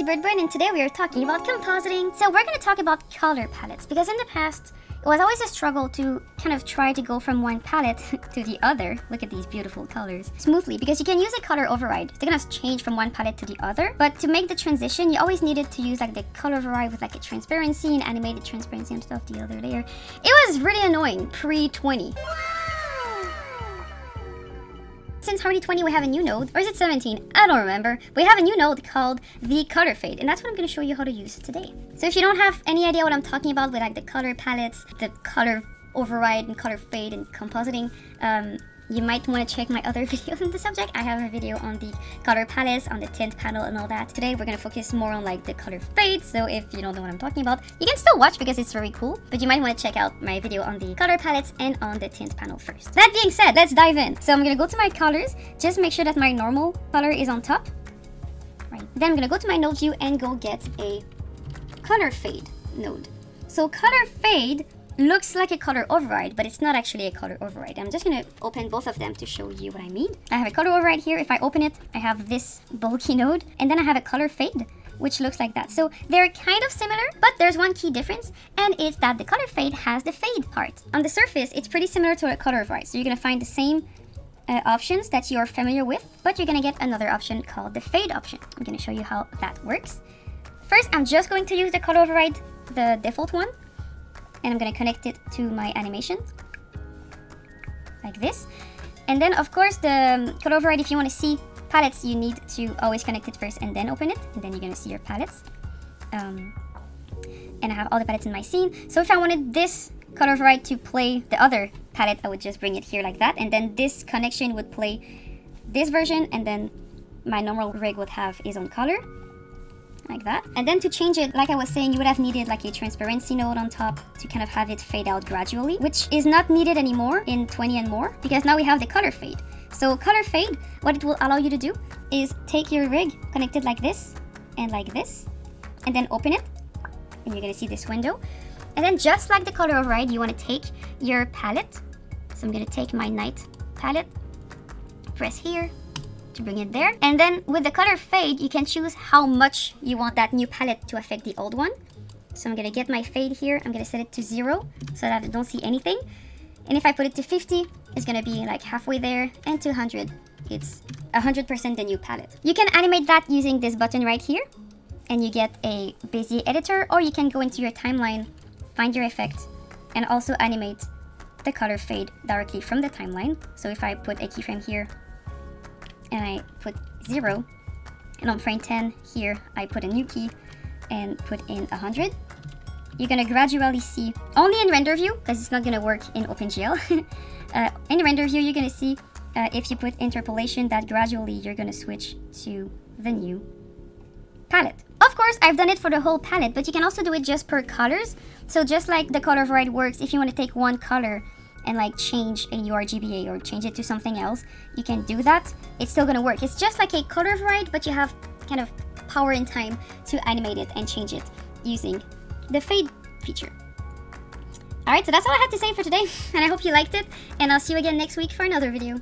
is ZeBirdBrain, and today we are talking about compositing. So we're going to talk about color palettes, because in the past, it was always a struggle to kind of try to go from one palette to the other. Look at these beautiful colors. Smoothly, because you can use a color override to kind of change from one palette to the other. But to make the transition, you always needed to use like the color override with like a transparency and animated transparency on top of the other layer. It was really annoying pre-20. Since Harmony 20 we have a new node, or is it 17? I don't remember. We have a new node called the color fade, and that's what I'm going to show you how to use today. So if you don't have any idea what I'm talking about with like the color palettes, the color override and color fade and compositing, you might want to check my other videos on the subject. I have a video on the color palettes, on the tint panel and all that. Today we're going to focus more on like the color fade, so if you don't know what I'm talking about, you can still watch because it's very cool, but you might want to check out my video on the color palettes and on the tint panel first. That being said, let's dive in. So I'm going to go to my colors, just make sure that my normal color is on top. Right. Then I'm going to go to my node view and go get a color fade node. So color fade looks like a color override, but it's not actually a color override. I'm just going to open both of them to show you what I mean. I have a color override here. If I open it, I have this bulky node, and then I have a color fade, which looks like that. So they're kind of similar, but there's one key difference, and it's that the color fade has the fade part. On the surface, it's pretty similar to a color override. So you're going to find the same options that you're familiar with, but you're going to get another option called the fade option. I'm going to show you how that works. First, I'm just going to use the color override, the default one, and I'm going to connect it to my animation like this. And then of course the color override, if you want to see palettes, you need to always connect it first and then open it, and then you're going to see your palettes. And I have all the palettes in my scene. So if I wanted this color override to play the other palette, I would just bring it here like that, and then this connection would play this version, and then my normal rig would have its own color like that. And then to change it, like I was saying, you would have needed like a transparency node on top to kind of have it fade out gradually, which is not needed anymore in 20 and more, because now we have the color fade. So color fade, what it will allow you to do is take your rig, connect it like this and then open it, and you're going to see this window. And then just like the color override, you want to take your palette. So I'm going to take my night palette, press here to bring it there, and then with the color fade you can choose how much you want that new palette to affect the old one. So I'm gonna get my fade here, I'm gonna set it to 0 so that I don't see anything, and if I put it to 50, it's gonna be like halfway there, and to 100, it's 100% the new palette. You can animate that using this button right here, and you get a Bezier editor, or you can go into your timeline, find your effect, and also animate the color fade directly from the timeline. So if I put a keyframe here and I put 0, and on frame 10 here I put a new key and put in 100, you're gonna gradually see, only in render view because it's not gonna work in OpenGL. In render view you're gonna see if you put interpolation that gradually you're gonna switch to the new palette. Of course, I've done it for the whole palette, but you can also do it just per colors. So just like the color override works, if you want to take one color and like change a URGBA or change it to something else, you can do that. It's still gonna work. It's just like a color override, but you have kind of power and time to animate it and change it using the fade feature. Alright, so that's all I had to say for today, and I hope you liked it, and I'll see you again next week for another video.